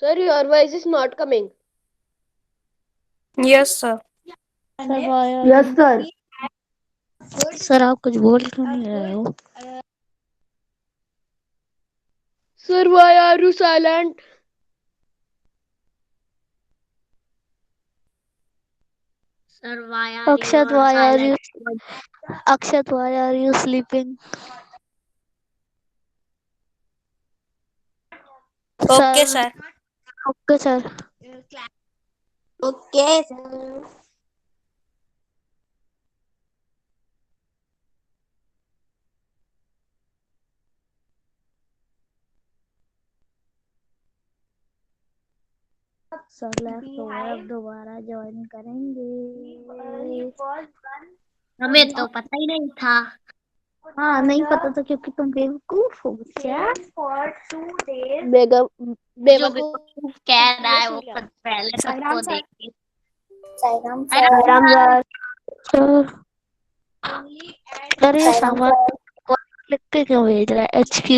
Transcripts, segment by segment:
Sir, your voice is not coming. Yes, sir. Sir why Yes, sir. Sir आप कुछ बोल क्यों नहीं रहे हो? Sir, why are you silent? Sir, why are Akshat, you why are silent? you Akshat, why are you sleeping? Okay, Sir, sir. okay, sir. Okay, sir. Sir left तो अब दोबारा ज्वाइन करेंगे। हमें तो पता ही नहीं था। हाँ नहीं पता था क्योंकि तुम बेवकूफ हो क्या? बेगम जो बेवकूफ। बेवकूफ कह रहा है वो खुद पहले सबको देखिए। Sairam Ram sir. Sir. Sir ये सामान लिख के क्यों भेज रहा है HQ?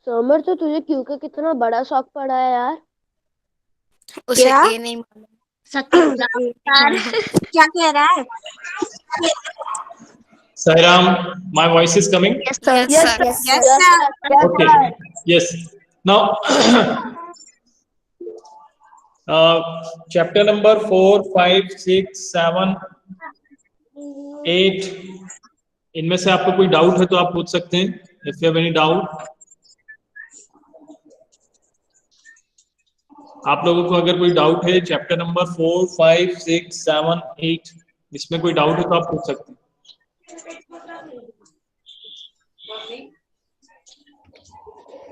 समर, तो तुझे क्यों का कितना बड़ा शौक पड़ा है यार। उसे क्या? ये नहीं मालूम। सत्य सर क्या कह रहा है? Sairam, my voice is coming? Yes sir. Yes, sir. Yes Yes, sir. sir. Okay. Yes. Now, chapter number 4, 5, 6, 7, 8. इनमें से आपको कोई डाउट है तो आप पूछ सकते हैं. If you have any doubt. आप लोगों को अगर कोई डाउट है चैप्टर नंबर 4, 5, 6, 7, 8 इसमें कोई डाउट है तो आप पूछ सकते हैं.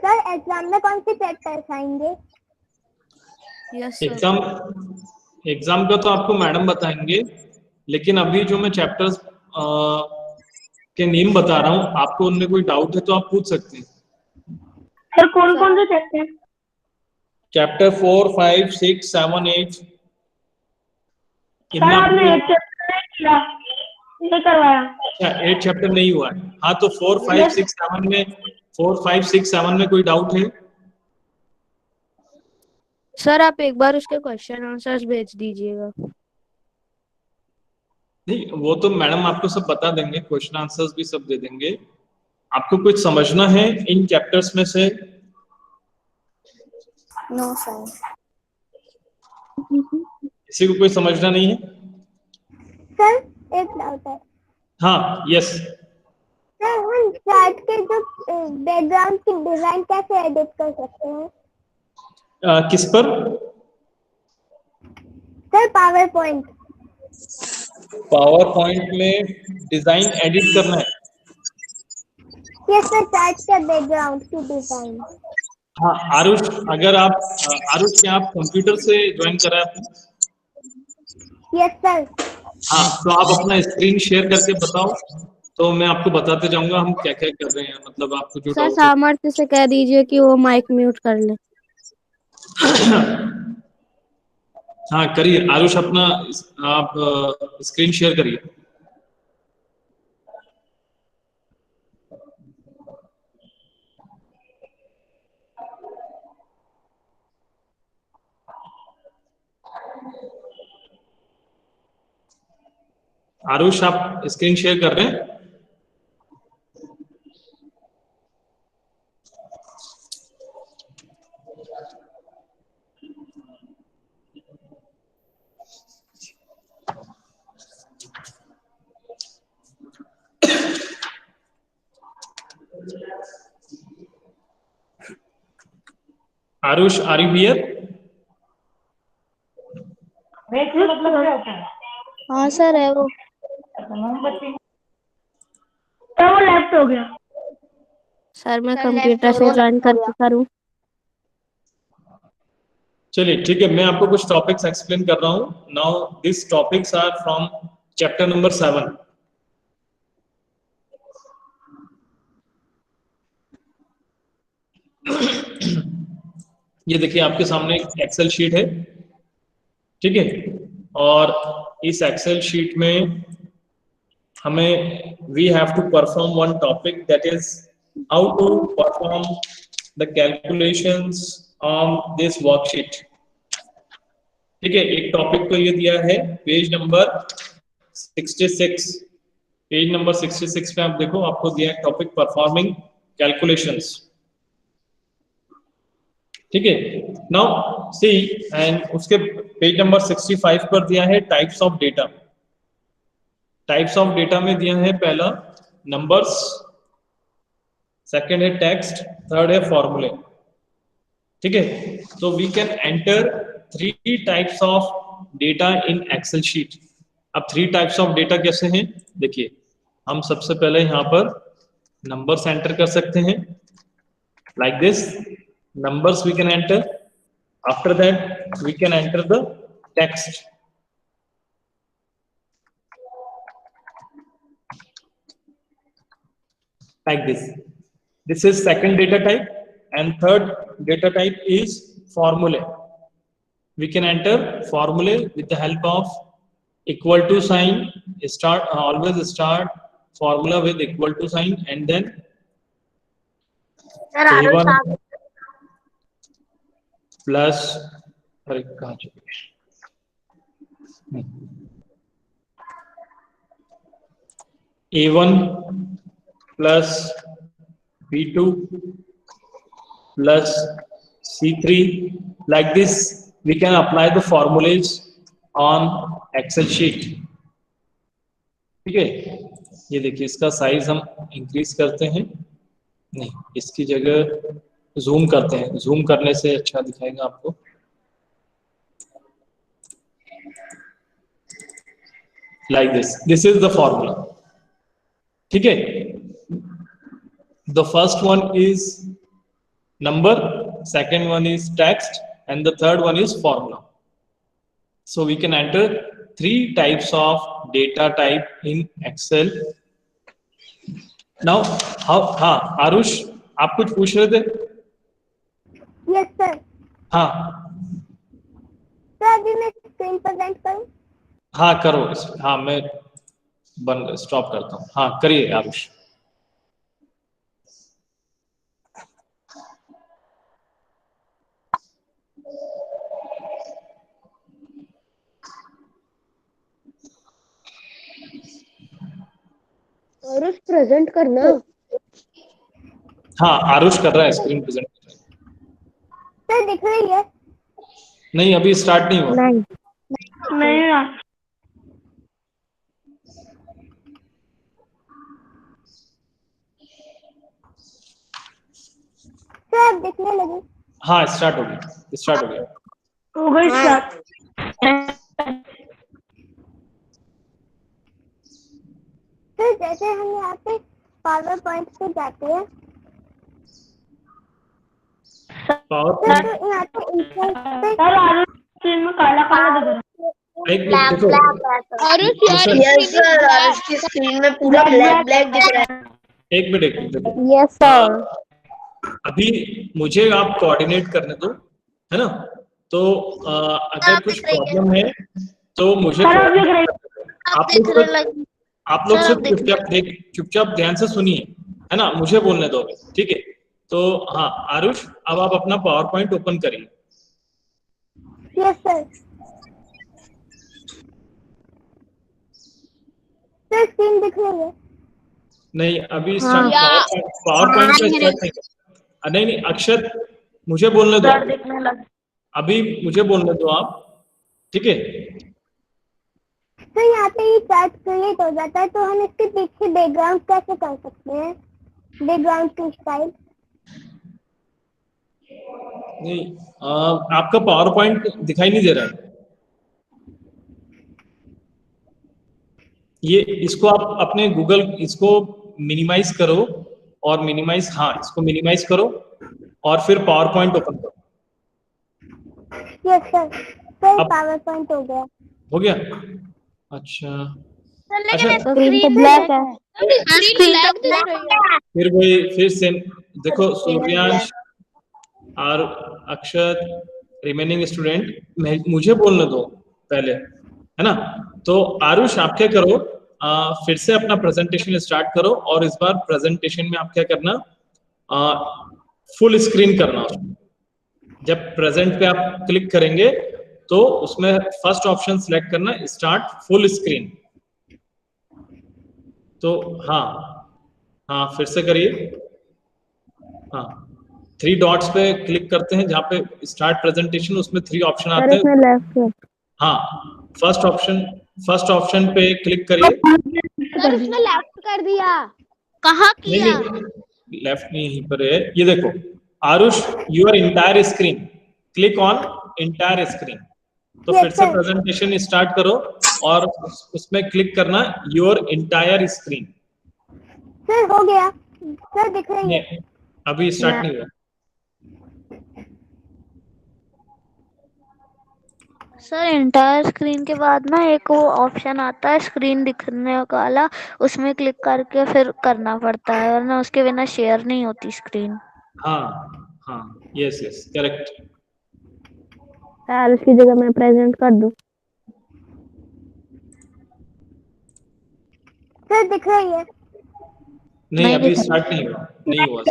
सर एग्जाम में कौन से चैप्टर्स आएंगे? Yes, sir. एग्जाम का तो आपको मैडम बताएंगे, लेकिन अभी जो मैं चैप्टर्स के नेम बता रहा हूँ, आपको उनमें कोई डाउट है तो आप पूछ सकते हैं. सर कौन कौन से चैप्टर? चैप्टर 4, 5, 6, 7, 8. सर आपने 8 चैप्टर नहीं किया, नहीं करवाया। अच्छा 8 चैप्टर नहीं हुआ है. हाँ तो 4, 5, 6, 7 में 4, 5, 6, 7 में कोई डाउट है? सर आप एक बार उसके क्वेश्चन आंसर्स भेज दीजिएगा। नहीं, वो तो मैडम आपको सब बता देंगे, क्वेश्चन आंसर्स भी सब दे देंगे. आपको कुछ समझना है इन चैप्टर्स में से? No sir. किसी को कोई समझना नहीं है? सर एक डाउट है। हाँ यस. सर हम चार्ट के जो बैकग्राउंड की डिजाइन कैसे एडिट कर सकते हैं? किस पर? Sir power point. Power point में डिजाइन एडिट करना है? यस सर, चार्ट के बैकग्राउंड की डिजाइन। हाँ आरुष, अगर आप आरुष क्या आप कंप्यूटर से ज्वाइन करा है आपने? Yes sir. हाँ तो आप अपना स्क्रीन शेयर करके बताओ, तो मैं आपको बताते जाऊंगा हम क्या क्या कर रहे हैं, मतलब आपको जो सर डाउट है. सामर्थ्य से कह दीजिए कि वो माइक म्यूट कर ले। हाँ करिए आरुष, अपना आप स्क्रीन शेयर करिए. आरुष आप स्क्रीन शेयर कर रहे हैं? Aarush are you here? मतलब क्या होता है? हाँ सर है वो। तो वो लेफ्ट हो गया। सर मैं कंप्यूटर से ज्वाइन करके करूँ? चलिए ठीक है, मैं आपको कुछ टॉपिक्स एक्सप्लेन कर रहा हूँ. Now this topics are from chapter number 7. ये देखिए आपके सामने एक एक्सेल शीट है, ठीक है, और इस एक्सेल शीट में हमें we have to perform one topic, that is how to perform the calculations on this worksheet. ठीक है, एक टॉपिक को ये दिया है पेज नंबर 66। पेज नंबर 66 पे आप देखो, आपको दिया है टॉपिक परफॉर्मिंग कैलकुलेशंस। ठीक है, नाउ सी, एंड उसके पेज नंबर 65 पर दिया है types of data. Types of data में दिया है पहला नंबर्स, सेकंड है टेक्स्ट, थर्ड है फॉर्मूले। ठीक है, तो we can enter 3 types of data in Excel sheet. अब 3 टाइप्स ऑफ डेटा कैसे हैं, देखिए हम सबसे पहले यहाँ पर नंबर्स एंटर कर सकते हैं, like this numbers we can enter. After that we can enter the text. Like this. This is second data type, and third data type is formula. We can enter formula with the help of equal to sign. Always start formula with equal to sign, and then A1 plus, अरे कहाँ चुके, A1 plus B2 plus C3, like this we can apply the formulas on Excel sheet। ठीक है, ये देखिए इसका size हम increase करते हैं, नहीं इसकी जगह जूम करते हैं, जूम करने से अच्छा दिखाएगा आपको। Like this is the formula. ठीक है, the first one is number, second one is text, and the third one is formula. So we can enter 3 types of data type in Excel. Now हाँ आरुष, आप कुछ पूछ रहे थे? Yes sir. हाँ sir अभी मैं स्क्रीन प्रेजेंट करूं? हाँ करो, हाँ मैं बंद स्टॉप करता हूँ। हाँ करिए आरुष। आरुष प्रेजेंट करना। हाँ आरुष कर रहा है, स्क्रीन प्रेजेंट कर रहा है। सर दिख रही है? नहीं अभी स्टार्ट नहीं हुआ। नहीं सर दिखने लगी। हाँ स्टार्ट हो गया, स्टार्ट हो गया। सर जैसे हम यहाँ पे पावर पॉइंट पे जाते हैं, पावर सर पॉइंट तो यहाँ पे इंसर्ट पे स्क्रीन में काला काला दिख रहा है। एक मिनट देखो, आरुष यार यस सर, आरुष की स्क्रीन में पूरा ब्लैक ब्लैक दिख रहा है। एक मिनट देखो, यस सर। अभी मुझे आप कोऑर्डिनेट करने दो, है ना? तो अगर कुछ प्रॉब्लम है तो मुझे आप लोग सिर्फ चुपचाप ध्यान से सुनिए, है ना? मुझे बोलने दो, ठीक है? तो हाँ आरुष, अब आप अपना पावर पॉइंट ओपन करिए। Yes sir. सर स्क्रीन दिख रही है? नहीं अभी पावर पॉइंट पे स्टार्ट नहीं नहीं अक्षर मुझे बोलने दो, अभी मुझे बोलने दो आप, ठीक है? तो यहाँ पे ये चार्ट क्रिएट हो जाता है, तो हम इसके पीछे बैकग्राउंड कैसे कर सकते हैं? बैकग्राउंड की स्टाइल नहीं आपका पावर पॉइंट दिखाई नहीं दे रहा है। ये इसको आप अपने गूगल इसको मिनिमाइज करो और मिनिमाइज, हाँ इसको मिनिमाइज करो और फिर पावर पॉइंट ओपन करो। Yes sir. Sir power point हो गया। हो गया? अच्छा अच्छा, स्क्रीन तो ब्लैक है। फिर वही फिर से देखो सूर्यांश, आर अक्षर रिमेनिंग स्टूडेंट, मुझे बोलने दो पहले, है ना। तो आरुष आप क्या करो, फिर से अपना प्रेजेंटेशन स्टार्ट करो और इस बार प्रेजेंटेशन में आप क्या करना, फुल स्क्रीन करना उसमें। जब प्रेजेंट पे आप क्लिक करेंगे तो उसमें फर्स्ट ऑप्शन सिलेक्ट करना, स्टार्ट फुल स्क्रीन। तो हाँ हाँ, फिर से करिए। हाँ, 3 डॉट्स पे क्लिक करते हैं जहाँ पे स्टार्ट प्रेजेंटेशन, उसमें 3 ऑप्शन आते हैं। लेफ्ट। हाँ, फर्स्ट ऑप्शन पे क्लिक करिए। सर उसने लेफ्ट कर दिया। कहाँ नहीं किया? नहीं, लेफ्ट नहीं, यहीं पर है। ये देखो Aarush, your entire screen, click on entire screen. तो फिर से प्रेजेंटेशन स्टार्ट करो और उसमें क्लिक करना योर इंटायर स्क्रीन। सर हो गया, सर दिख रही है। अभी स्टार्ट नहीं हुआ। सर इंटायर स्क्रीन के बाद ना एक वो ऑप्शन आता है स्क्रीन दिखने वाला, उसमें क्लिक करके फिर करना पड़ता है, वरना उसके बिना शेयर नहीं होती स्क्रीन। हाँ हाँ, यस यस, करेक्ट। सर उसकी जगह मैं प्रेजेंट कर दूं? सर दिख रही है। नहीं, अभी स्टार्ट नहीं हुआ, नहीं हुआ।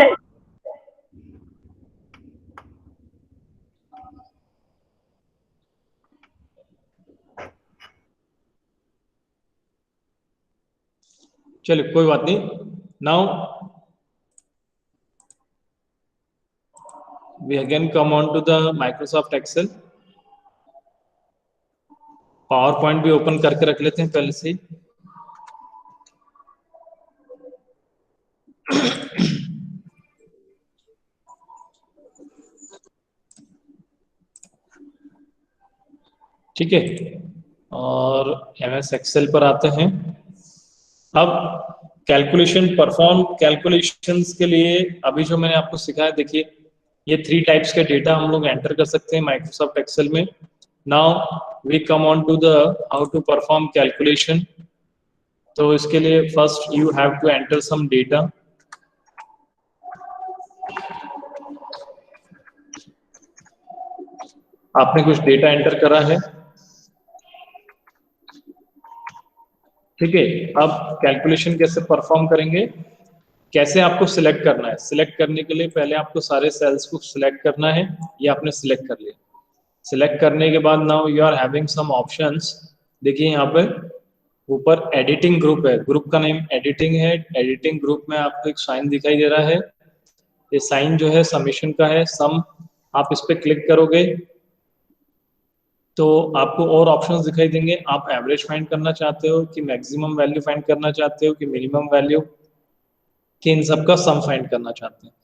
चलिए कोई बात नहीं। Now we again come on to the Microsoft Excel। Power point भी ओपन करके रख लेते हैं पहले से ही। ठीक है, और MS एक्सेल पर आते हैं। अब कैलकुलेशन, परफॉर्म कैलकुलेशंस के लिए अभी जो मैंने आपको सिखाया, देखिए ये 3 टाइप्स के डेटा हम लोग एंटर कर सकते हैं माइक्रोसॉफ्ट एक्सेल में। Now we come on to the how to perform calculation. तो इसके लिए first you have to enter some data. आपने कुछ डेटा एंटर करा है, ठीक है। अब कैलकुलेशन कैसे परफॉर्म करेंगे, कैसे आपको सिलेक्ट करना है। सिलेक्ट करने के लिए पहले आपको सारे सेल्स को सिलेक्ट करना है। ये आपने सिलेक्ट कर लिया। सिलेक्ट करने के बाद now you are having some options. देखिए यहाँ पे ऊपर एडिटिंग ग्रुप है, ग्रुप का नेम एडिटिंग है। एडिटिंग ग्रुप में आपको एक साइन दिखाई दे रहा है, ये साइन जो है समेशन का है, सम। आप इस पे क्लिक करोगे तो आपको और ऑप्शंस दिखाई देंगे। आप एवरेज फाइंड करना चाहते हो कि मैक्सिमम वैल्यू फाइंड करना चाहते हो कि मिनिमम वैल्यू, कि इन सब का सम फाइंड करना चाहते हैं।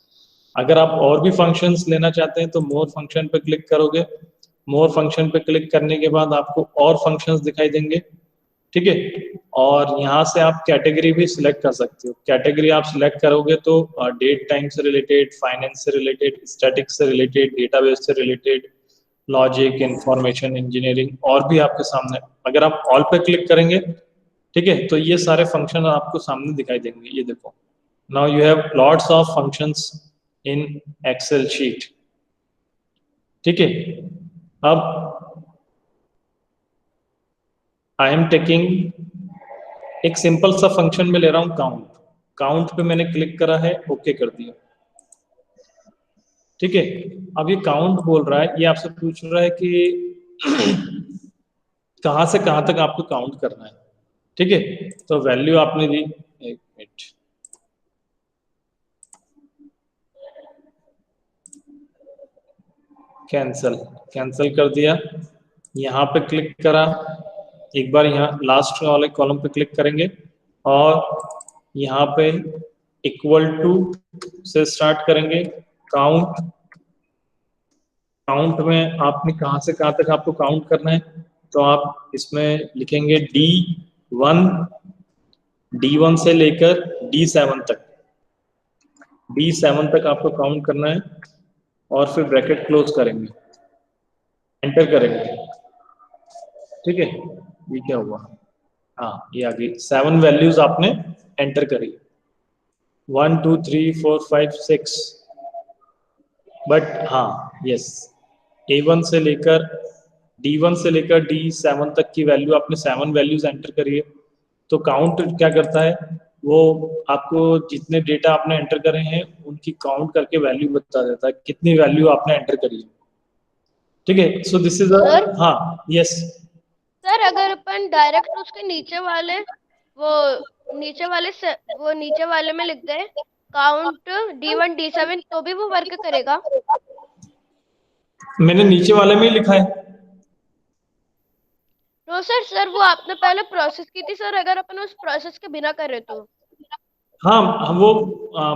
अगर आप और भी फंक्शंस लेना चाहते हैं तो मोर फंक्शन पे क्लिक करोगे। मोर फंक्शन पे क्लिक करने के बाद आपको और फंक्शंस दिखाई देंगे, ठीक है। और यहाँ से आप कैटेगरी भी सिलेक्ट कर सकते हो। कैटेगरी आप सिलेक्ट करोगे तो डेट टाइम से रिलेटेड, फाइनेंस से रिलेटेड, स्टैटिक्स से रिलेटेड, डेटाबेस से रिलेटेड, लॉजिक, इंफॉर्मेशन इंजीनियरिंग, और भी आपके सामने। अगर आप ऑल पे क्लिक करेंगे, ठीक है, तो ये सारे फंक्शन आपको सामने दिखाई देंगे। ये देखो, now you have lots of functions in Excel sheet, ठीक है। अब आई एम टेकिंग एक सिंपल सा फंक्शन में ले रहा हूं काउंट। काउंट पे मैंने क्लिक करा है, ओके कर दिया, ठीक है। अब ये काउंट बोल रहा है, ये आपसे पूछ रहा है कि कहां से कहां तक आपको काउंट करना है, ठीक है। तो वैल्यू आपने दी, एक मिनट, कैंसिल कर दिया। यहाँ पे क्लिक करा, एक बार यहाँ लास्ट वाले कॉलम पे क्लिक करेंगे और यहाँ पे इक्वल टू से स्टार्ट करेंगे काउंट। काउंट में आपने कहां से कहां तक आपको काउंट करना है, तो आप इसमें लिखेंगे D1 से लेकर D7 तक। D7 तक आपको काउंट करना है और फिर ब्रैकेट क्लोज करेंगे, एंटर करेंगे, ठीक है। ये क्या हुआ, हाँ ये आ गई। 7 वैल्यूज आपने एंटर करी, 1 2 3 4 5 6, बट हाँ यस, A1 से लेकर D1 से लेकर D7 तक की वैल्यू आपने 7 वैल्यूज एंटर करी है, तो काउंट क्या करता है, वो आपको जितने डेटा आपने एंटर करे हैं उनकी काउंट करके वैल्यू बता देता है कितनी वैल्यू आपने एंटर करी है। ठीक है, सो दिस इज सर? हाँ यस सर अगर अपन डायरेक्ट उसके नीचे वाले में लिख दे काउंट D1 D7 तो भी वो वर्क करेगा? मैंने नीचे वाले में ही लिखा है। नो सर वो आपने पहले प्रोसेस की थी सर, अगर अपन उस प्रोसेस के बिना करे तो। हाँ वो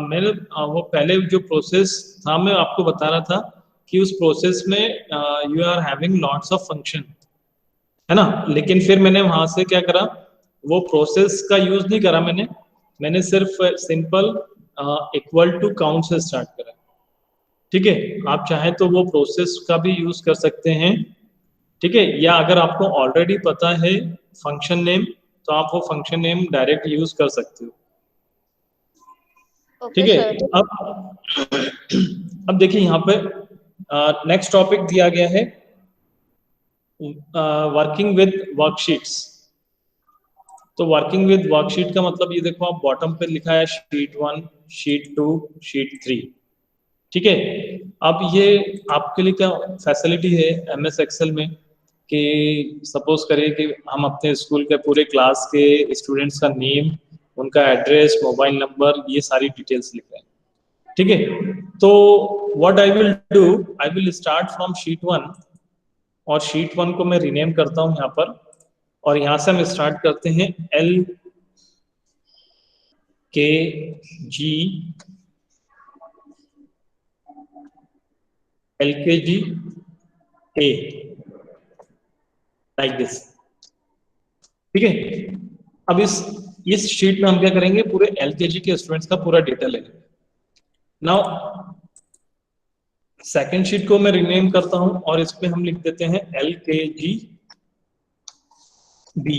मैंने वो पहले जो प्रोसेस था मैं आपको बता रहा था कि उस प्रोसेस में you are having lots of function, है ना, लेकिन फिर मैंने वहां से क्या करा, वो प्रोसेस का यूज नहीं करा मैंने सिर्फ सिंपल इक्वल टू काउंट से स्टार्ट करा। ठीक है, आप चाहें तो वो प्रोसेस का भी यूज कर सकते हैं, ठीक है, या अगर आपको ऑलरेडी पता है फंक्शन नेम तो आप वो फंक्शन नेम डायरेक्ट यूज कर सकते हो। ठीक है, अब देखिए यहाँ पे नेक्स्ट टॉपिक दिया गया है वर्किंग विद वर्कशीट्स। तो वर्किंग विद वर्कशीट का मतलब ये देखो, आप बॉटम पे लिखा है शीट 1, शीट 2, शीट 3। ठीक है, अब ये आपके लिए क्या फैसिलिटी है MS एक्सेल में कि सपोज करिए कि हम अपने स्कूल के पूरे क्लास के स्टूडेंट्स का नेम, उनका एड्रेस, मोबाइल नंबर, ये सारी डिटेल्स लिख रहे हैं। ठीक है, तो what I will do, I will start from sheet 1 और शीट 1 को मैं रीनेम करता हूं यहाँ पर, और यहाँ से हम स्टार्ट करते हैं LKG A लाइक दिस। ठीक है, अब इस शीट में हम क्या करेंगे, पूरे LKG के स्टूडेंट्स का पूरा डेटा लेंगे। नाउ सेकेंड शीट को मैं रीनेम करता हूं और इस पे हम लिख देते हैं LKG B।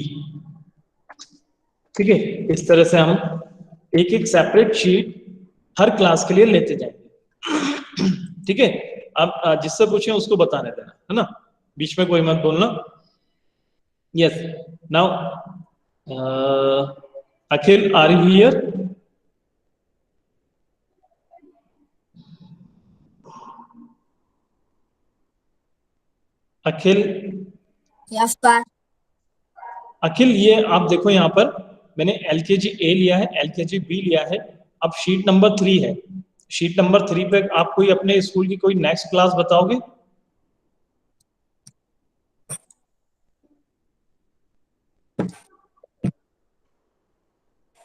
ठीक है, इस तरह से हम एक एक सेपरेट शीट हर क्लास के लिए लेते जाएंगे। ठीक है, अब जिससे पूछे उसको बताने देना, है ना, बीच में कोई मत बोलना। Yes, now Akhil, are you here? Akhil? Yes sir. Akhil, ये आप देखो यहाँ पर मैंने LKG A लिया है, LKG B लिया है, अब शीट नंबर 3 है। शीट नंबर 3 पे आप कोई अपने स्कूल की कोई नेक्स्ट क्लास बताओगे?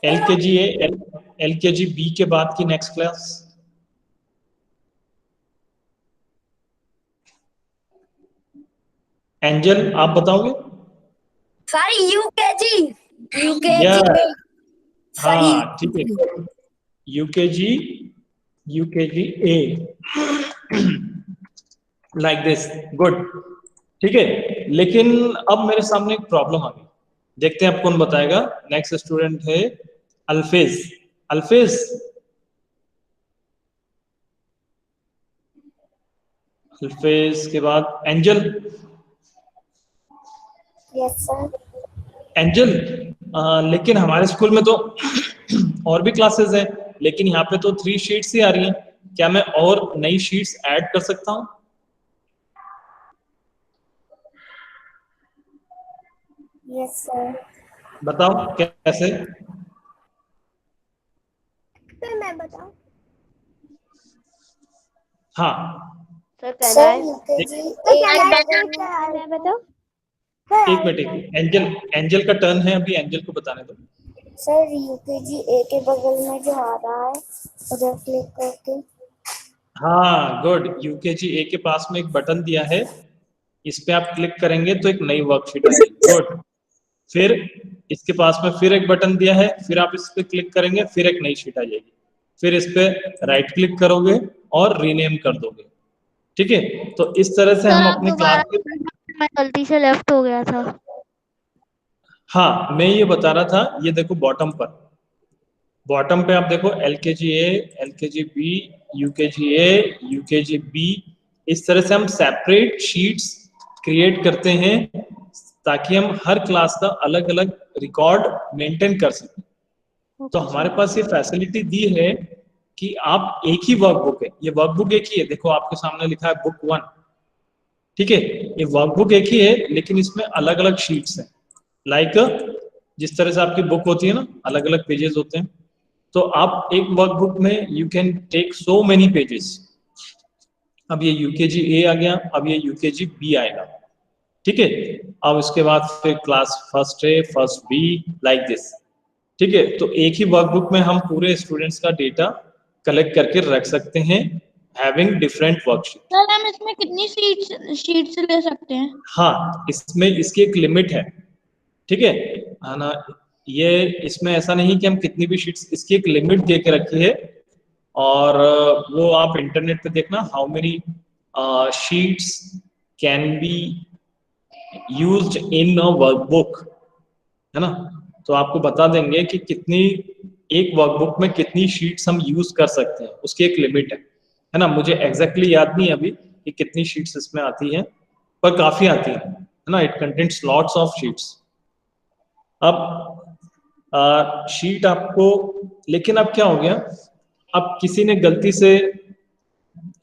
LKG A, LKG B के बाद की नेक्स्ट क्लास? एंजल, आप बताओगे? सर यूकेजी हाँ ठीक है, UKG A like this, good. ठीक है, लेकिन अब मेरे सामने एक प्रॉब्लम आ गई, देखते हैं अब कौन बताएगा। नेक्स्ट स्टूडेंट है अल्फेज। अल्फेज के बाद एंजल। Yes sir. एंजल, लेकिन हमारे स्कूल में तो और भी क्लासेस हैं, लेकिन यहाँ पे तो 3 शीट्स ही आ रही हैं, क्या मैं और नई शीट्स ऐड कर सकता हूँ? Yes sir. बताओ कैसे? फिर मैं बताऊं? सर कहना सर है यूकेजी मैं बताऊं? एक मिनट, एंजल का टर्न है, अभी एंजल को बताने दो। सर यूकेजी A के बगल में जो आ रहा है उधर क्लिक करके। हाँ गुड, यूकेजी A के पास में एक बटन दिया है, इस पे आप क्लिक करेंगे तो एक नई वर्कशीट आएगी। गुड, फिर इसके पास में फिर एक बटन दिया है, फिर आप इस पे क्लिक करेंगे, फिर एक नई शीट आ जाएगी, फिर इस पे राइट क्लिक करोगे और रीनेम कर दोगे। ठीक है, तो इस तरह से हम अपने क्लास के, मैं गलती से लेफ्ट हो गया था। हाँ मैं ये बता रहा था, ये देखो बॉटम पे आप देखो LKG A, LKG B, UKG A, UKG B, इस तरह से हम सेपरेट शीट्स क्रिएट करते हैं ताकि हम हर क्लास का अलग अलग रिकॉर्ड मेंटेन कर सकें। तो हमारे पास ये फैसिलिटी दी है कि आप एक ही वर्कबुक है, ये वर्कबुक एक ही है, देखो आपके सामने लिखा है बुक 1, ठीक है, ये वर्कबुक एक ही है लेकिन इसमें अलग अलग शीट्स हैं। लाइक जिस तरह से आपकी बुक होती है ना, अलग अलग पेजेस होते हैं, तो आप एक वर्कबुक में you can take so many pages. अब ये यूकेजी ए आ गया, अब ये यूकेजी बी आएगा, ठीक है। अब इसके बाद फिर class first A, first B, like this, ठीक है। तो एक ही वर्कबुक में हम पूरे स्टूडेंट्स का डेटा कलेक्ट करके रख सकते हैं, हैविंग डिफरेंट वर्कशीट। सर हम इसमें कितनी शीट्स ले सकते हैं? हाँ, इसमें इसकी एक लिमिट है, ठीक है ना। ये इसमें ऐसा नहीं कि हम कितनी भी शीट्स, इसकी एक लिमिट दे के रखी है, और वो आप इंटरनेट पे देखना, how many sheets can be used in a workbook, है ना। तो आपको बता देंगे कि कितनी, एक वर्कबुक में कितनी शीट्स हम यूज कर सकते हैं, उसकी एक लिमिट है ना। मुझे एग्जैक्टली याद नहीं अभी कि कितनी शीट्स इसमें आती हैं, पर काफी आती है ना। It contains lots of sheets. अब शीट आपको, लेकिन अब क्या हो गया, अब किसी ने गलती से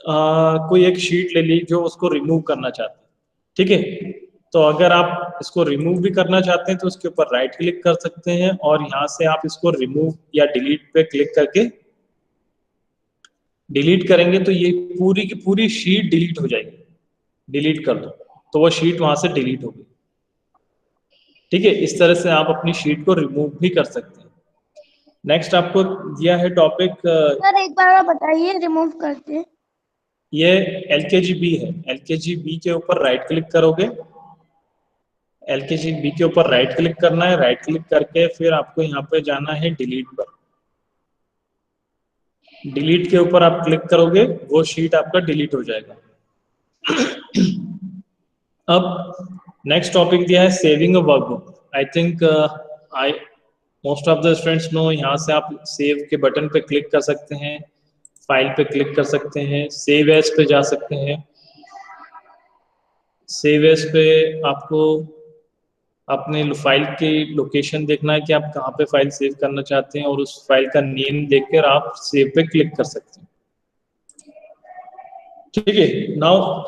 कोई एक शीट ले ली जो उसको रिमूव करना चाहते हैं, ठीक है। तो अगर आप इसको रिमूव भी करना चाहते हैं तो उसके ऊपर राइट क्लिक कर सकते हैं, और यहाँ से आप इसको रिमूव या डिलीट पे क्लिक करके डिलीट करेंगे तो ये पूरी की पूरी शीट डिलीट हो जाएगी। डिलीट कर दो तो वो शीट वहां से डिलीट हो गई, ठीक है। इस तरह से आप अपनी शीट को रिमूव भी कर सकते हैं। नेक्स्ट आपको दिया है टॉपिक, सर एक बार आप बताइए रिमूव करते। ये LKGB है। LKGB के ऊपर राइट क्लिक करोगे, LKGB के ऊपर राइट क्लिक करना है, राइट क्लिक करके फिर आपको यहाँ पे जाना है डिलीट पर। डिलीट के ऊपर आप क्लिक करोगे, वो शीट आपका डिलीट हो जाएगा। अब नेक्स्ट टॉपिक दिया है saving a workbook. I think most of the students know, यहाँ से आप सेव के बटन पे क्लिक कर सकते हैं, फाइल पे क्लिक कर सकते हैं, सेव एज पे जा सकते हैं। सेव एज पे आपको अपने फाइल की लोकेशन देखना है कि आप कहाँ पे फाइल सेव करना चाहते हैं, और उस फाइल का नेम देखकर आप सेव पे क्लिक कर सकते हैं, ठीक है। नाउ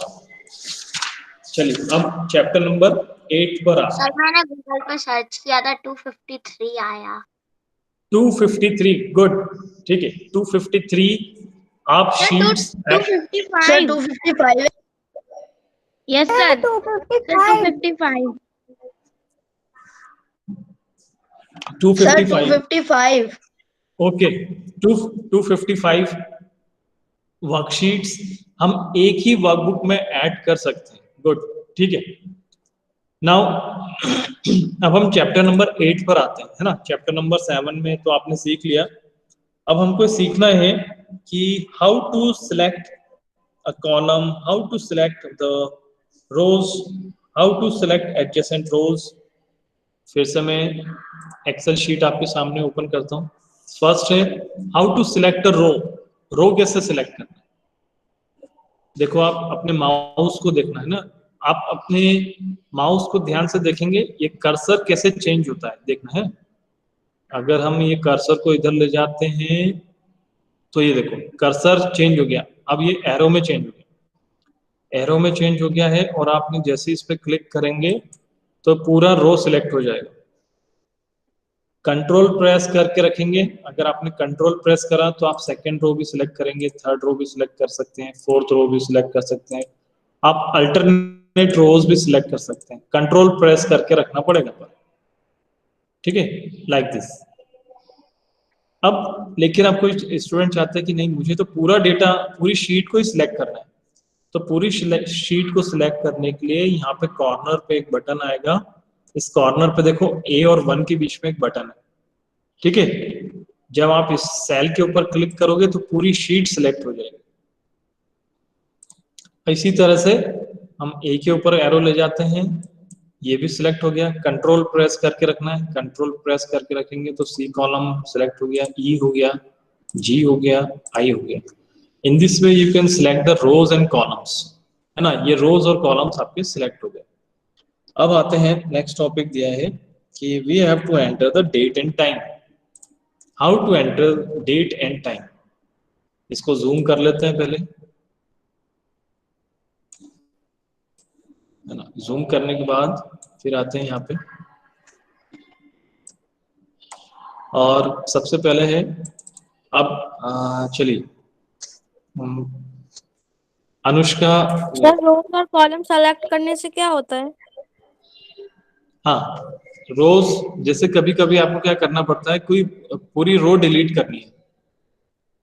चलिए अब चैप्टर नंबर 8 पर आ। सर मैंने गूगल पे सर्च किया था, 253 आया। 253, गुड, ठीक है। 253 आप sheets, 255। 255 yes sir 255। 255 okay. 255 worksheets हम एक ही वर्कबुक में ऐड कर सकते हैं, गुड, ठीक है। नाउ अब हम चैप्टर नंबर 8 पर आते हैं, है ना। चैप्टर नंबर 7 में तो आपने सीख लिया, अब हमको सीखना है कि how to select a column, how to select the rows, how to select adjacent rows. फिर से मैं एक्सेल शीट आपके सामने ओपन करता हूँ। फर्स्ट है हाउ टू सिलेक्ट अ रो। रो कैसे सिलेक्ट करना है, देखो आप अपने माउस को देखना है ना, आप अपने माउस को ध्यान से देखेंगे, ये कर्सर कैसे चेंज होता है देखना है। अगर हम ये कर्सर को इधर ले जाते हैं तो ये देखो कर्सर चेंज हो गया, अब ये एरो में चेंज हो गया, एरो में चेंज हो गया है, और आपने जैसे इस पे क्लिक करेंगे तो पूरा रो सिलेक्ट हो जाएगा। कंट्रोल प्रेस करके रखेंगे, अगर आपने कंट्रोल प्रेस करा तो आप सेकंड रो भी सिलेक्ट करेंगे, थर्ड रो भी सिलेक्ट कर सकते हैं, फोर्थ रो भी सिलेक्ट कर सकते हैं, आप अल्टरनेट रोज भी सिलेक्ट कर सकते हैं। कंट्रोल प्रेस करके रखना पड़ेगा पर, ठीक है, लाइक दिस। अब लेकिन आप कोई स्टूडेंट चाहते हैं कि नहीं मुझे तो पूरा डेटा, पूरी शीट को ही सिलेक्ट करना है, तो पूरी शीट को सिलेक्ट करने के लिए यहाँ पे कॉर्नर पे एक बटन आएगा, इस कॉर्नर पे देखो A और 1 के बीच में एक बटन है, ठीक है। जब आप इस सेल के ऊपर क्लिक करोगे तो पूरी शीट सिलेक्ट हो जाएगी। इसी तरह से हम A के ऊपर एरो ले जाते हैं, ये भी सिलेक्ट हो गया, कंट्रोल प्रेस करके रखना है, कंट्रोल प्रेस करके रखेंगे तो C कॉलम सिलेक्ट हो गया, E हो गया, G हो गया, I हो गया। In this way you can select the rows and columns, है ना, ये रोज और कॉलम्स आपके सिलेक्ट हो गए। अब आते हैं नेक्स्ट टॉपिक दिया है कि we have to enter the date and time. How to enter date and time, इसको जूम कर लेते हैं पहले, है ना। जूम करने के बाद फिर आते हैं यहाँ पे, और सबसे पहले है अब चलिए अनुष्का। सर रोज और कॉलम सेलेक्ट करने से क्या होता है? हाँ, रोज जैसे कभी कभी आपको क्या करना पड़ता है, कोई पूरी रो डिलीट करनी है,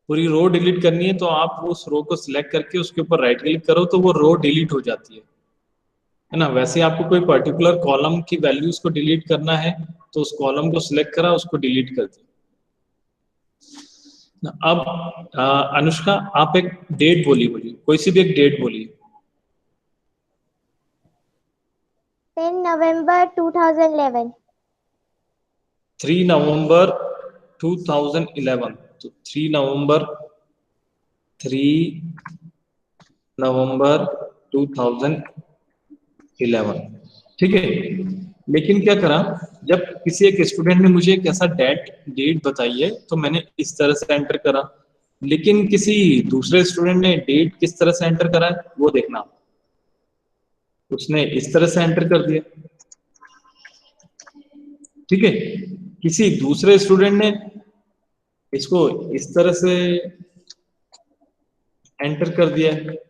पूरी रो डिलीट करनी है, तो आप उस रो को सिलेक्ट करके उसके ऊपर राइट क्लिक करो तो वो रो डिलीट हो जाती है ना। वैसे आपको कोई पर्टिकुलर कॉलम की वैल्यूज को डिलीट करना है तो उस कॉलम को सिलेक्ट करा, उसको डिलीट कर दिया। अब अनुष्का आप एक डेट बोलिए, मुझे कोई सी भी एक डेट बोलिए। 10 नवंबर 2011। 3 नवंबर 2011, तो 3 नवंबर 2011, ठीक है। लेकिन क्या करा, जब किसी एक स्टूडेंट ने मुझे एक ऐसा डेट बताई है तो मैंने इस तरह से एंटर करा, लेकिन किसी दूसरे स्टूडेंट ने डेट किस तरह से एंटर करा है वो देखना, उसने इस तरह से एंटर कर दिया, ठीक है। किसी दूसरे स्टूडेंट ने इसको इस तरह से एंटर कर दिया है।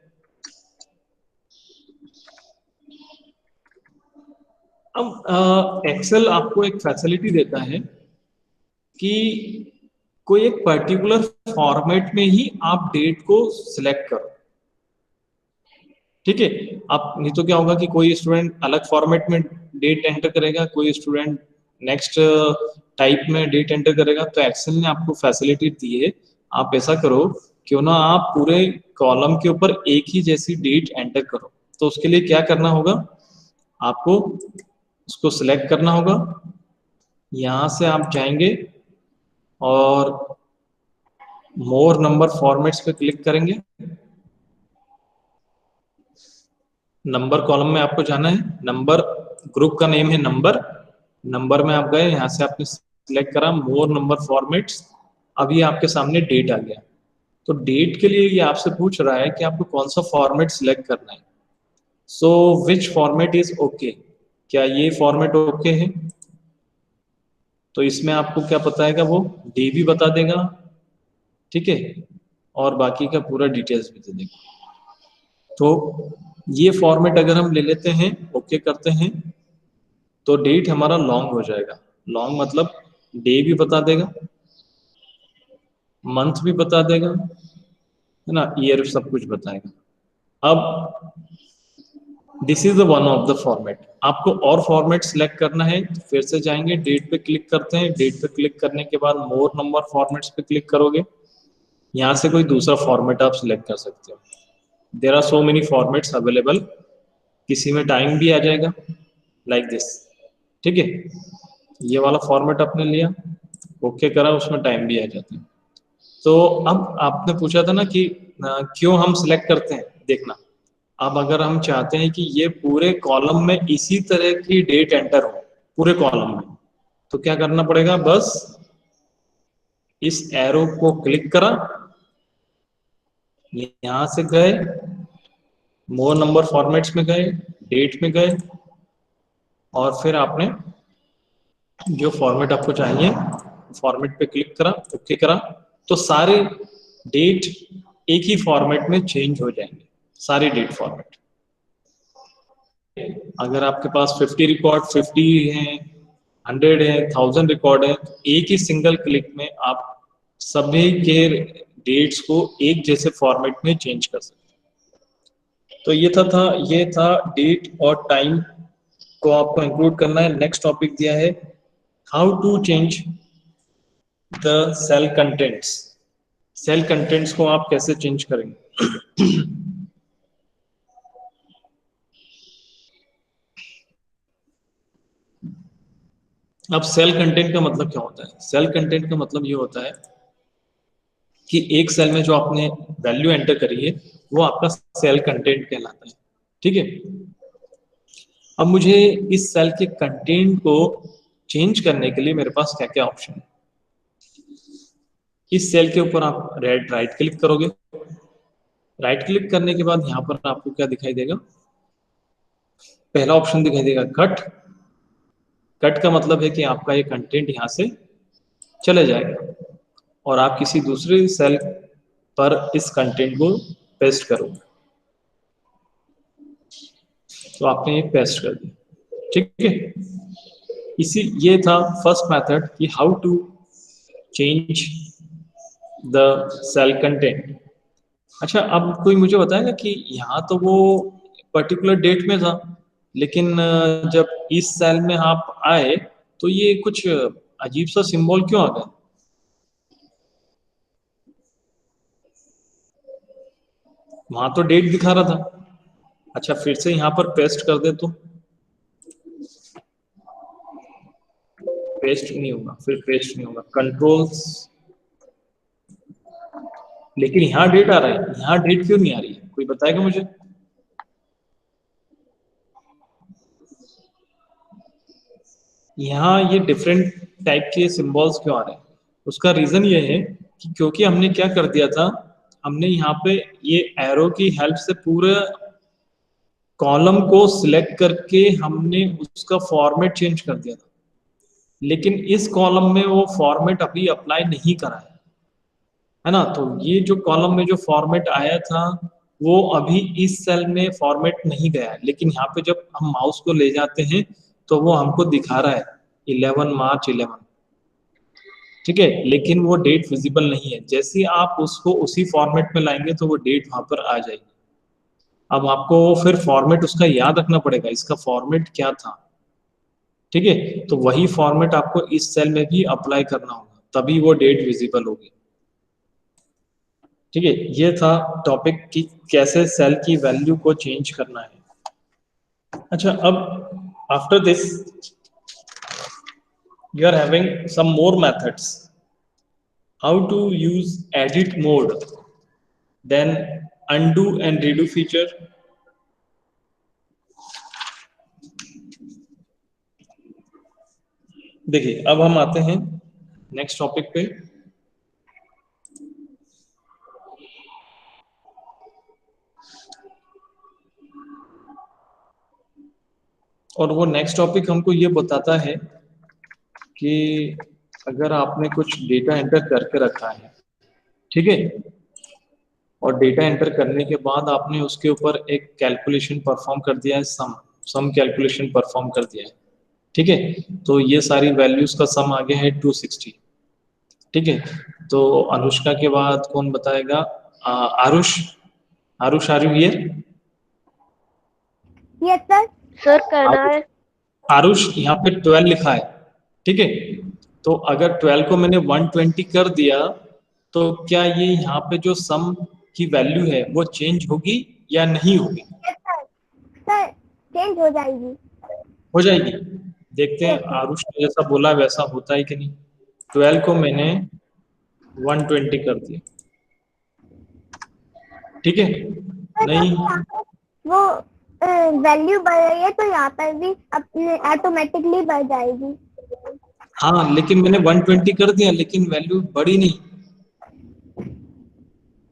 अब एक्सेल आपको एक फैसिलिटी देता है कि कोई एक पर्टिकुलर फॉर्मेट में ही आप डेट को सिलेक्ट करो, ठीक है। आप नहीं तो क्या होगा कि कोई स्टूडेंट अलग फॉर्मेट में डेट एंटर करेगा, कोई स्टूडेंट नेक्स्ट टाइप में डेट एंटर करेगा। तो एक्सेल ने आपको फैसिलिटी दी है, आप ऐसा करो क्यों ना आप पूरे कॉलम के ऊपर एक ही जैसी डेट एंटर करो। तो उसके लिए क्या करना होगा, आपको उसको सिलेक्ट करना होगा, यहां से आप जाएंगे और मोर नंबर फॉर्मेट्स पे क्लिक करेंगे। नंबर कॉलम में आपको जाना है, नंबर ग्रुप का नेम है नंबर, नंबर में आप गए, यहाँ से आपने सिलेक्ट करा मोर नंबर फॉर्मेट्स। अभी आपके सामने डेट आ गया, तो डेट के लिए ये आपसे पूछ रहा है कि आपको कौन सा फॉर्मेट सिलेक्ट करना है। सो विच फॉर्मेट इज ओके, क्या ये फॉर्मेट ओके है? तो इसमें आपको क्या पता है, वो डे भी बता देगा, ठीक है, और बाकी का पूरा डिटेल्स भी दे देगा। तो ये फॉर्मेट अगर हम ले लेते हैं, ओके करते हैं, तो डेट हमारा लॉन्ग हो जाएगा। लॉन्ग मतलब डे भी बता देगा, मंथ भी बता देगा, है ना, ईयर सब कुछ बताएगा। अब this is the one of the format. आपको और फॉर्मेट सिलेक्ट करना है तो फिर से जाएंगे, डेट पे क्लिक करते हैं, डेट पे क्लिक करने के बाद मोर नंबर फॉर्मेट्स पे क्लिक करोगे, यहाँ से कोई दूसरा फॉर्मेट आप सिलेक्ट कर सकते हो। There are so many formats available, किसी में टाइम भी आ जाएगा लाइक दिस, ठीक है। ये वाला फॉर्मेट आपने लिया, ओके करा, उसमें टाइम भी आ जाता है। तो अब आपने पूछा था ना कि क्यों हम सिलेक्ट करते हैं, देखना। अब अगर हम चाहते हैं कि ये पूरे कॉलम में इसी तरह की डेट एंटर हो पूरे कॉलम में, तो क्या करना पड़ेगा, बस इस एरो को क्लिक करा, यहां से गए मोर नंबर फॉर्मेट्स में गए, डेट में गए, और फिर आपने जो फॉर्मेट आपको चाहिए फॉर्मेट पे क्लिक करा, ओके करा, तो सारे डेट एक ही फॉर्मेट में चेंज हो जाएंगे, सारे डेट फॉर्मेट। अगर आपके पास 50 रिकॉर्ड 50 हैं, 100 है, 1000 रिकॉर्ड है, तो एक ही सिंगल क्लिक में आप सभी के डेट्स को एक जैसे फॉर्मेट में चेंज कर सकते हैं। तो ये था डेट और टाइम को आपको इंक्लूड करना है। नेक्स्ट टॉपिक दिया है how to change the cell contents. Cell contents को आप कैसे चेंज करेंगे। अब सेल कंटेंट का मतलब क्या होता है? सेल कंटेंट का मतलब ये होता है कि एक सेल में जो आपने वैल्यू एंटर करी है वो आपका सेल कंटेंट कहलाता है। ठीक है, अब मुझे इस सेल के कंटेंट को चेंज करने के लिए मेरे पास क्या क्या ऑप्शन है। इस सेल के ऊपर आप राइट क्लिक करोगे। राइट क्लिक करने के बाद यहाँ पर आपको क्या दिखाई देगा, पहला ऑप्शन दिखाई देगा कट। कट का मतलब है कि आपका ये कंटेंट यहाँ से चले जाएगा और आप किसी दूसरे सेल पर इस कंटेंट को पेस्ट करोगे। तो आपने ये पेस्ट कर दिया। ठीक है, ये था फर्स्ट मेथड कि how to change the cell content. अच्छा, अब कोई मुझे बताएगा कि यहाँ तो वो पर्टिकुलर डेट में था, लेकिन जब इस सेल में आप आए तो ये कुछ अजीब सा सिंबल क्यों आ गया? वहां तो डेट दिखा रहा था। अच्छा, फिर से यहाँ पर पेस्ट कर दे तो पेस्ट नहीं होगा, फिर पेस्ट नहीं होगा, कंट्रोल्स, लेकिन यहाँ डेट आ रहा है, यहाँ डेट क्यों नहीं आ रही है? कोई बताएगा मुझे? यहाँ ये डिफरेंट टाइप के सिंबल्स क्यों आ रहे हैं? उसका रीजन ये है कि क्योंकि हमने क्या कर दिया था, हमने यहाँ पे ये एरो की हेल्प से पूरे कॉलम को सिलेक्ट करके हमने उसका फॉर्मेट चेंज कर दिया था, लेकिन इस कॉलम में वो फॉर्मेट अभी अप्लाई नहीं करा है ना। तो ये जो कॉलम में जो फॉर्मेट आया था वो अभी इस सेल में फॉर्मेट नहीं गया है, लेकिन यहाँ पे जब हम माउस को ले जाते हैं तो वो हमको दिखा रहा है 11 मार्च 11। ठीक है, लेकिन वो डेट विजिबल नहीं है। जैसे ही आप उसको उसी फॉर्मेट में लाएंगे तो वो डेट वहां पर आ जाएगी। अब आपको फिर फॉर्मेट उसका याद रखना पड़ेगा, इसका फॉर्मेट क्या था। ठीक है, तो वही फॉर्मेट आपको इस सेल में भी अप्लाई करना होगा, तभी वो डेट विजिबल होगी। ठीक है, ये था टॉपिक कि कैसे सेल की वैल्यू को चेंज करना है। अच्छा, अब after this you are having some more methods how to use edit mode, then undo and redo feature. देखिए, अब हम आते हैं नेक्स्ट टॉपिक पे। और वो नेक्स्ट टॉपिक हमको ये बताता है कि अगर आपने कुछ डेटा एंटर करके रखा है, ठीक है, और डेटा एंटर करने के बाद आपने उसके ऊपर एक कैलकुलेशन परफॉर्म कर दिया है, सम कैलकुलेशन परफॉर्म कर दिया है। ठीक है, तो ये सारी वैल्यूज का सम आ गया है 260। ठीक है, तो अनुष्का के बाद कौन बताएगा? Aarush. Aarush, are you here? Yes sir. Sir कहना है आरुष, यहाँ पे 12 लिखा है। ठीक है, तो अगर 12 को मैंने 120 कर दिया तो क्या ये यहाँ पे जो सम की वैल्यू है वो चेंज होगी या नहीं होगी? सर चेंज हो जाएगी। हो जाएगी। देखते हैं आरुष ने जैसा बोला वैसा होता है कि नहीं। 12 को मैंने 120 कर दिया। ठीक है, नहीं वो वैल्यू बढ़ रही है तो यहाँ पर भी अपने ऑटोमेटिकली बढ़ जाएगी। हाँ, लेकिन मैंने 120 कर दिया लेकिन वैल्यू बढ़ी नहीं।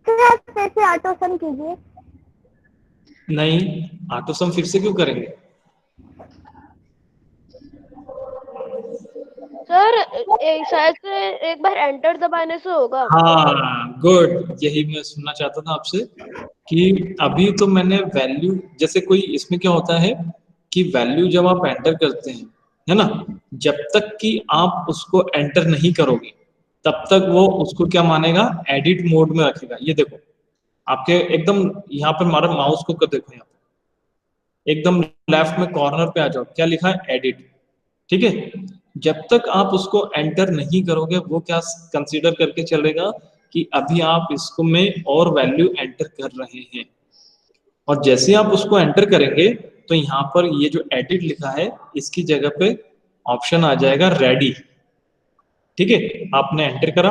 फिर से ऑटो सम कीजिए। नहीं, ऑटो सम फिर से क्यों करेंगे? सर शायद से एक बार एंटर दबाने से होगा। हाँ, गुड, यही मैं सुनना चाहता था आपसे कि अभी तो मैंने वैल्यू, जैसे कोई इसमें क्या होता है कि वैल्यू जब आप एंटर करते हैं, है ना, जब तक कि आप उसको एंटर नहीं करोगे तब तक वो उसको क्या मानेगा? एडिट मोड में रखेगा। ये देखो, आपके एकदम यहाँ पर हमारा माउस को देखो, यहाँ पे एकदम लेफ्ट में कॉर्नर पे आ जाओ, क्या लिखा है? एडिट। ठीक है, जब तक आप उसको एंटर नहीं करोगे वो क्या कंसीडर करके चलेगा कि अभी आप इसको में और वैल्यू एंटर कर रहे हैं। और जैसे आप उसको एंटर करेंगे तो यहाँ पर ये जो एडिट लिखा है इसकी जगह पे ऑप्शन आ जाएगा रेडी। ठीक है, आपने एंटर करा,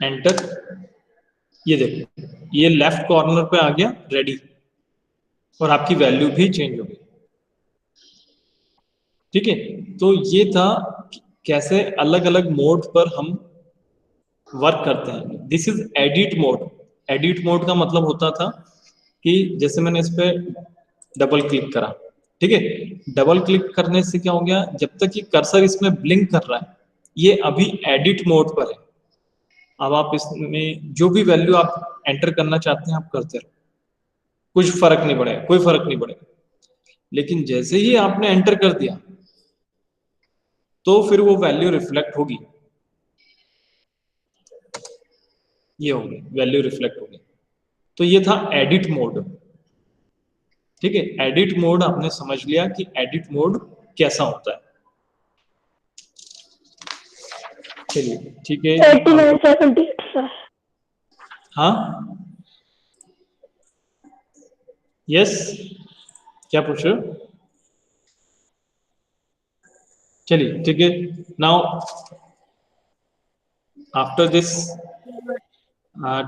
एंटर, ये देखो ये लेफ्ट कॉर्नर पे आ गया रेडी, और आपकी वैल्यू भी चेंज हो गई। ठीक है, तो ये था कैसे अलग अलग मोड पर हम वर्क करते हैं। This is edit mode. Edit mode का मतलब होता था कि जैसे मैंने इस पे डबल क्लिक करा, ठीक है, डबल क्लिक करने से क्या हो गया, जब तक ये कर्सर इसमें ब्लिंक कर रहा है ये अभी एडिट मोड पर है। अब आप इसमें जो भी वैल्यू आप एंटर करना चाहते हैं आप करते रहो, कुछ फर्क नहीं पड़ेगा, कोई फर्क नहीं पड़ेगा। लेकिन जैसे ही आपने एंटर कर दिया तो फिर वो वैल्यू रिफ्लेक्ट होगी, ये होगी वैल्यू रिफ्लेक्ट होगी। तो ये था एडिट मोड। ठीक है, एडिट मोड आपने समझ लिया कि एडिट मोड कैसा होता है। चलिए ठीक है, हाँ यस, क्या पूछ रहे हो? चलिए ठीक है, नाउ आफ्टर दिस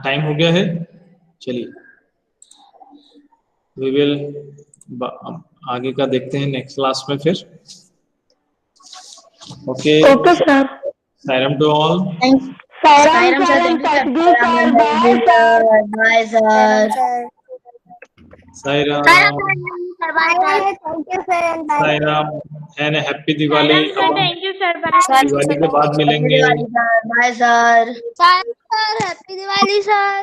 टाइम हो गया है, चलिए वी विल आगे का देखते हैं नेक्स्ट क्लास में फिर। Okay sir. Sairam to all. Sairam sir, thank you sir, bye sir. Sairam, thank you sir. Sairam and happy Diwali. Thank you sir, bye. Diwali के बाद मिलेंगे। Bye sir. Sir happy Diwali sir.